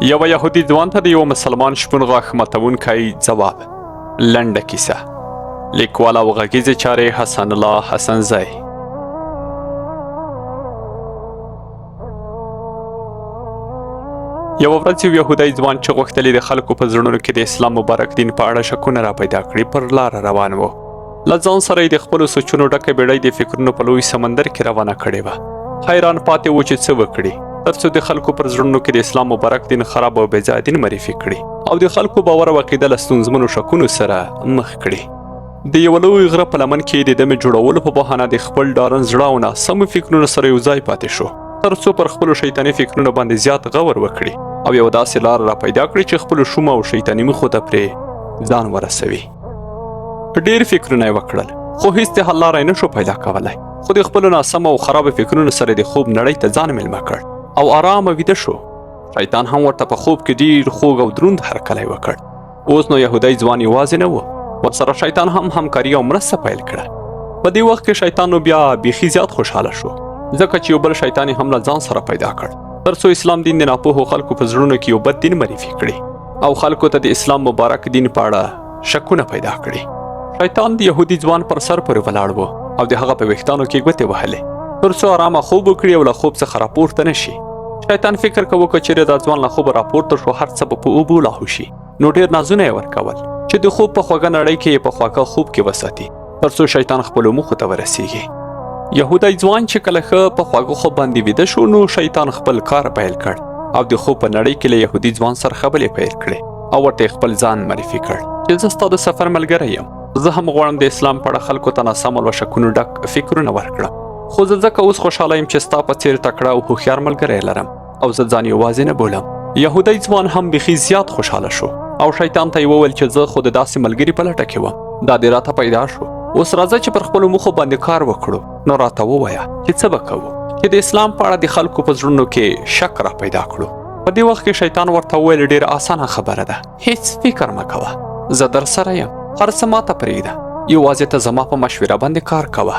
یوه یهودي ځوان ته د یو مسلمان شپون غاښ ماتونکی ځواب. لنډه کیسه. لیکوال او غږیزې چارې الله حسنزی. یوه ورځ یو یهودی ځوان چې غوښتل د خلکو په زړونو کې د اسلام مبارک دین په اړه شکونه را پیدا کړي پر لاره روان و. له ځان سره یې د خپلو سوچونو ډکه بیړۍ د فکرونو په لوی سمندر کې روانه کړې وه. حیران پاتې و چې څه وکړي تر څو د خلکو پر زړونو کې د اسلام مبارک دین خراب او بېځایه دین معرفي کړي او د خلکو باور او عقیده له ستونزمنو شکونو سره مخ کړي. د یوه لوی غره په لمن کې د دمې جوړولو په بهانه د خپل ډارن زړه او ناسمو فکرونو سره یو ځای پاتې شو تر څو پر خپلو شیطاني فکرونو باندې زیات غور وکړي او یو داسې لار را پیدا کړي چې خپلو شومو او شیطاني موخو ته پرې ځان ورسوي. ډېر فکرونه یې وکړل خو هیڅ د حل لاره یې نشو پیدا کولی، خو د خپلو ناسمو او خرابو فکرونو سره د خوب نړۍ ته ځان میلمه کړ او آرامه ویده شو. شیطان هم ورته په خوب کې ډېر خوږ او دروند هرکلی وکړ. اوس نو یهودی ځوان یوازې نه و، ورسره شیطان هم همکاري او مرسته پیل کړه. په دې وخت کې شیطان نو بیا بیخي زیات خوشحاله شو ځکه چې یو بل شیطان هم له ځان سره پیدا کړ تر څو اسلام دین د ناپوهو خلکو په زړونو کې یو بد دین معرفي کړي او خلکو ته د اسلام مبارک دین په اړه شکونه پیدا کړي. شیطان د یهودي ځوان پر سر پورې ولاړ و او د هغه په ویښتانو کې ګوتې وهلې تر څو آرامه خوب وکړي او له خوب څخه راپورته نه شي. شیطان فکر کوه که چیرې دا ځوان له خوبه راپورته شو هر څه به په اوبو لاهو شي، نو ډېر نازونه یې ورکول چې د خوب په خوږه نړۍ کې یې په خواږه خوب کې وساتي تر څو شیطان خپلو موخو ته ورسیږي. یهودی ځوان چې کله ښه په خواږه خوب باندې ویده شو نو شیطان خپل کار پیل کړ او د خوب په نړۍ کې له یهودي ځوان سره خبرې پیل کړې او ورته خپل ځان معرفي کړ چې زه ستا د سفر ملګری یم. زه هم غواړم د اسلام په اړه خلکو ته ناسم او شکونو ډک فکرونه ورکړم، خو زه ځکه اوس خوشحاله یم چې ستا په څېر تکړه او هوښیار ملګری لرم او زه ځان یوازې نه بولم. یهودی ځوان هم بیخي زیات خوشحاله شو او شیطان ته یې وویل چې زه خو د داسې ملګري په لټه کې وم، دا دې راته پیدا شو. اوس راځه چې پر خپلو موخو باندې کار وکړو. نو راته ووایه چې څه به کوو چې د اسلام په اړه د خلکو په زړونو کې شک را پیدا کړو. په دې وخت کې شیطان ورته وویل ډېره اسانه خبره ده، هیڅ فکر مه کوه، زه در سره یم، هر څه ماته پرېږده، یوازې ته زما په مشوره باندې کار کوه.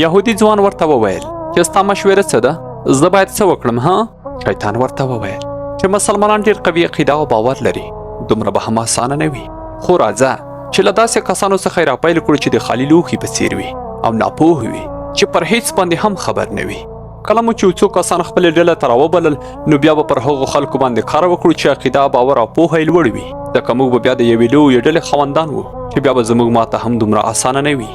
یهودي ځوان ورته وویل چې ستا مشوره څه ده؟ زه باید څه وکړم ها؟ شیطان ورته وویل چې مسلمانان ډېر قوي عقیده او باور لري، دومره به هم اسانه نه وي، خو راځه چې له داسې کسانو څخه یې راپیل کړو چې د خالي لوښي په څېر وي او ناپوه وي چې پر هیڅ باندې هم خبر نه وي. کله مو چې څو کسان خپلې ډلې ته راوبلل نو بیا به پر هغو خلکو باندې کار وکړو چې عقیده، باور او پوهه یې لوړ وي، ځکه موږ به بیا د یوې لویې ډلې خاوندان وو چې بیا به زموږ ماته هم دومره اسانه نه وي.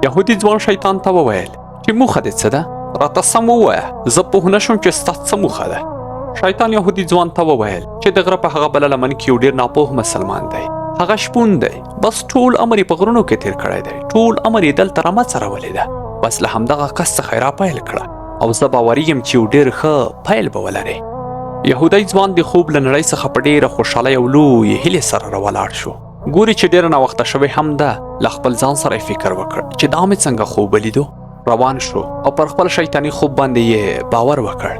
یهودي ځوان شیطان ته وویل چې موخه دې څه ده؟ راته سم ووایه، زه پوه نه شم چې ستا څه موخه ده. شیطان یهودي ځوان ته وویل چې د غره په هغه بله لمن کې یو ډېر ناپوه مسلمان دی، هغه شپون دی، بس ټول عمر یې په غرونو کې تیر کړی دی، ټول عمر یې دلته رمه څرولې ده، بس له همدغه کس څخه یې راپیل کړه او زه باوري یم چې یو ډېر ښه پیل به ولرې. یهودی ځوان د خوب له نړۍ څخه په ډېره خوشحالۍ او لویې هیلې سره راولاړ شو. ګوري چې ډېره ناوخته شوې هم ده، له خپل ځان سره یې فکر وکړ چې دا مې څنګه خوب ولیدو. روان شو او پر خپل شیطاني خوب باندې یې باور وکړ.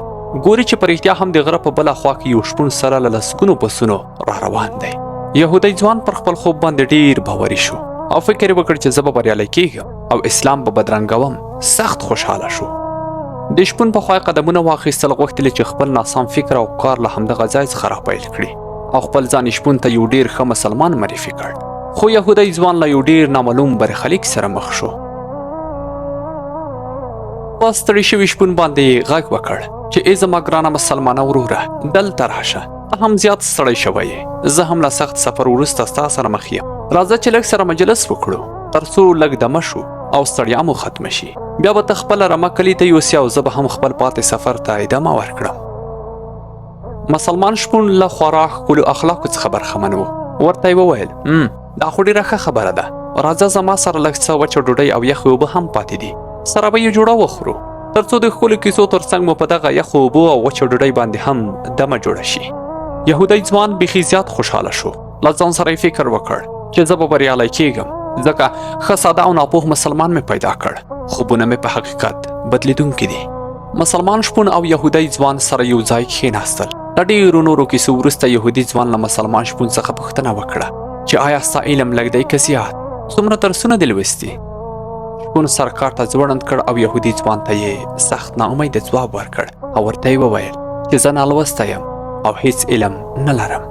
ګوري چې په رښتیا هم د غره په بله خوا کې یو شپون سره له لسګونو پسونو را روان دی. یهودی ځوان پر خپل خوب باندې ډېر باوري شو او فکر یې وکړ چې زه به بریالی کېږم او اسلام به بدرنګوم. سخت خوشحاله شو. د شپون په خوا قدمونه واخیستل، غوښتل چې خپل ناسم فکر او کار له همدغه ځای څخه راپیل کړي او خپل ځان شپون ته یو ډېر ښه مسلمان معرفي کړ. خو یهودی ځوان له یو ډېر نامعلوم برخلیک سره مخ شو. په ستړي شوي شپون باندې یې غږ وکړ چې ای زما ګرانه مسلمانه وروره، دلته راشه، ته هم زیات ستړی شوی یې، زه هم له سخت سفر وروسته ستا سره مخ یم، راځه چې لږ سره مجلس وکړو تر څو لږ دمه شو او ستړیا مو ختمه شي، بیا به ته خپله رمه کلي ته یوسې او زه به هم خپل پاتې سفر ته ادامه ورکړم. مسلمان شپون له خورا ښکلو اخلاقو څخه برخمن و. ورته یې وویل دا خو ډېره ښه خبره ده، راځه زما سره لږ څه وچه ډوډۍ او یخې اوبه هم پاتې دي، سره به یې جوړه وخورو تر څو د ښکلو کیسو تر څنګ مو په دغه یخو اوبو او وچه ډوډۍ باندې هم دمه جوړه شي. یهودی ځوان بیخي زیات خوشحاله شو. له ځان سره یې فکر وکړ چې زه به بریالی کېږم ځکه ښه ساده او ناپوه مسلمان مې پیدا کړ، خوبونه مې په حقیقت بدلیدونکي دي. مسلمان شپون او یهودی ځوان سره یو ځای کښېناستل. له ډېرو نورو کیسو وروسته یهودي ځوان له مسلمان شپون څخه پوښتنه وکړه چې آیا ستا علم لږ دی که زیات؟ څومره درسونه دې لوستي؟ شپون سر کار ته ځوړند کړ او یهودي ځوان ته یې سخت ناامیده ځواب ورکړ او ورته یې وویل چې زه نالوستی یم او هیڅ علم نه لرم.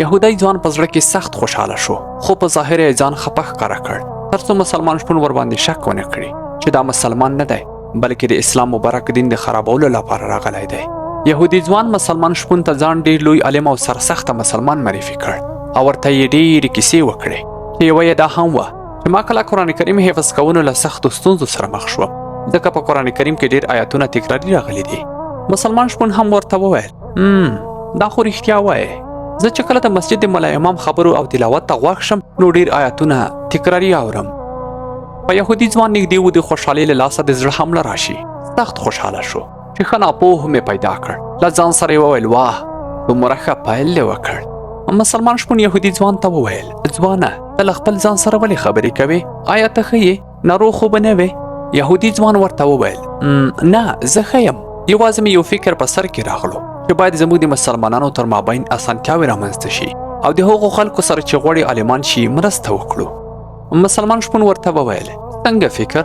یهودی ځوان په زړه کې سخت خوشحاله شو، خو په ظاهر یې ځان خپه ښکاره کړ، تر څو مسلمان شپون ورباندې شک ونه کړي چې دا مسلمان نه دی بلکې د اسلام مبارک دین د خرابولو لپاره راغلی دی. یهودي ځوان مسلمان شپون ته ځان ډیر لوی عالم او سرسخته مسلمان معرفي کړ او ورته یې ډېرې کیسې وکړې چې یوه یې دا هم وه چې ما کله قرآن کریم حفظ کولو له سختو ستونزو سره مخ شوم، ځکه په قرآن کریم کې ډېر آیاتونه تکراري راغلي دي. مسلمان شپون هم ورته وویل دا خو رښتیا وایې، زه چې کله د مسجد د ملا امام خبرو او تلاوت ته غوږ شم نو ډېر آیاتونه تکراري اورم. په یهودي ځوان نږدې و د خوشحالۍ له لاسه د زړه حمله راشي، سخت خوشحاله شو چې ښه ناپوه مې پیدا کړ. له ځان سره یې وویل واه دومره ښه پیل دې وکړ. مسلمان شپون یهودي ځوان ته وویل ځوانه ته له خپل ځان سره ولې خبرې کوې؟ آیا ته ښه یې؟ ناروغ خو به نه وې؟ یهودي ځوان ورته وویل نه زه ښه یم، یوازې مې یو فکر په سر کې راغلو چې باید زموږ د مسلمانانو تر مابین اسانتیاوې رامنځته شي او د هغو خلکو سره چې غواړي عالمان شي مرسته وکړو. مسلمان شپون ورته وویل څنګه فکر؟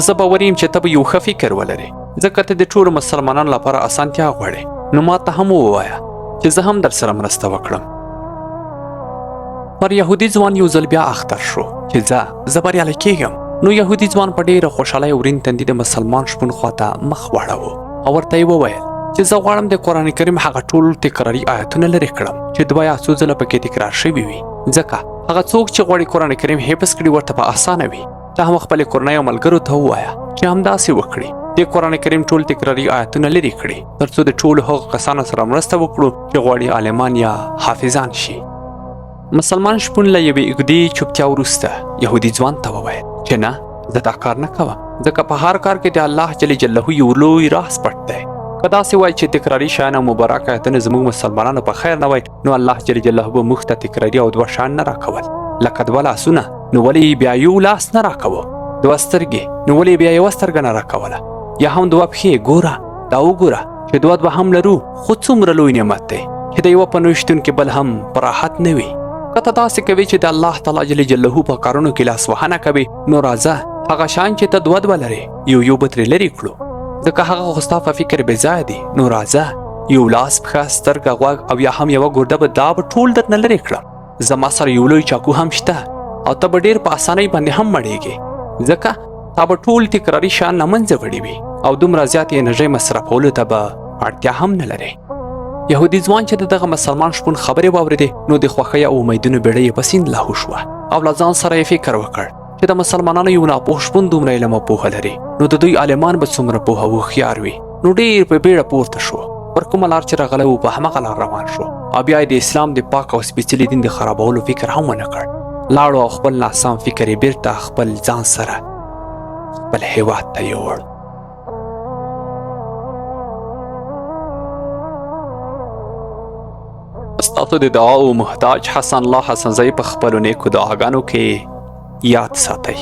زه باور یم چې ته به یو ښه فکر ولرې، ځکه ته د ټولو مسلمانانو لپاره اسانتیا غواړې، نو ما ته هم ووایه چې زه هم در سره مرسته وکړم. پر یهودي ځوان یو ځل بیا اختر شو چې زه بریالی کېږم. نو یهودي ځوان په ډېره خوشحالۍ او ورین تندي د مسلمان شپون خواته مخ واړاوه او ورته یې وویل چې زه غواړم د قرآن کریم هغه ټول تکراري آیتونه لرې کړم چې 2 یا 3 ځله پکې تکرار شوي وي، ځکه هغه څوک چې غواړي قرآن کریم حفظ کړي ورته به اسانه وي. ته هم خپلې کورنۍ او ملګرو ته ووایه چې همداسې وکړي، د قرآن کریم ټول تکراري آیتونه لرې کړي تر څو د ټولو هغو کسانو سره مرسته وکړو چې غواړي عالمان یا حافظان شي. مسلمان شپون له یوې اوږدې چوپتیا وروسته یهودي ځوان ته وویل چې نه زه دا کار نه کوم، ځکه په هر کار کې د الله جل جلاله یو لوی راز پټ دی. که داسې وای چې تکراري شیان او مبارک آیتونه زموږ مسلمانانو په خیر نه وای نو الله جل جلاله به موږ ته تکراري او 2 شیان نه راکول، لکه 2 لاسونه نو ولې بیا یو لاس نه راکوه، 2 سترګې نو ولې بیا یوه سترګه نه راکوله، یا هم 2 پښې ګوره دا وګوره چې 2 هم لرو خو څومره لوی نعمت دی چې د یوه په نه شتون کې بل هم په راحت نه وي. که ته داسې کوې چې د الله تعالی جل جلاله په کارونو کې لاسوهنه کوې نو راځه هغه شیان چې ته 2 لرې یو به ترې لرې کړو، ځکه هغه خو ستا په فکر بې ځایه دي. نو راځه یو لاس پښه سترګه غوږ او یا هم یوه ګرده به دا به ټول درنه لرې کړم. زما سره یو لوی چاقو هم شته او ته به ډېر په اسانۍ باندې هم مړېږې، ځکه تا به ټول تکراري شیان له منځه وړي وي او دومره زیاتې انرژۍ مصرفولو ته به اړتیا هم نه لرې. یهودي ځوان چې د دغه مسلمان شپون خبرې واورېدې نو د خوښۍ او امیدونو بیړۍ یې په سیند لاهو شوه او له ځان سره یې فکر وکړ چې د مسلمانانو یو ناپوه شپون دومره علم او پوهه لري نو د دوی عالمان به څومره پوهه او هوښیار وي. نو ډېر په بیړه پورته شو، پر کومه لار چې راغلی و په همغه لار روان شو او بیا یې د اسلام د پاک او سپېڅلي دین د خرابولو فکر هم ونه کړ. لاړو او خپل ناسم فکر یې بیرته خپل ځان سره خپل هیواد ته یوړ. ستاسو د دعا او محتاج حسن الله حسنزی په خپلو نیکو دعاګانو کې یاد ساتئ.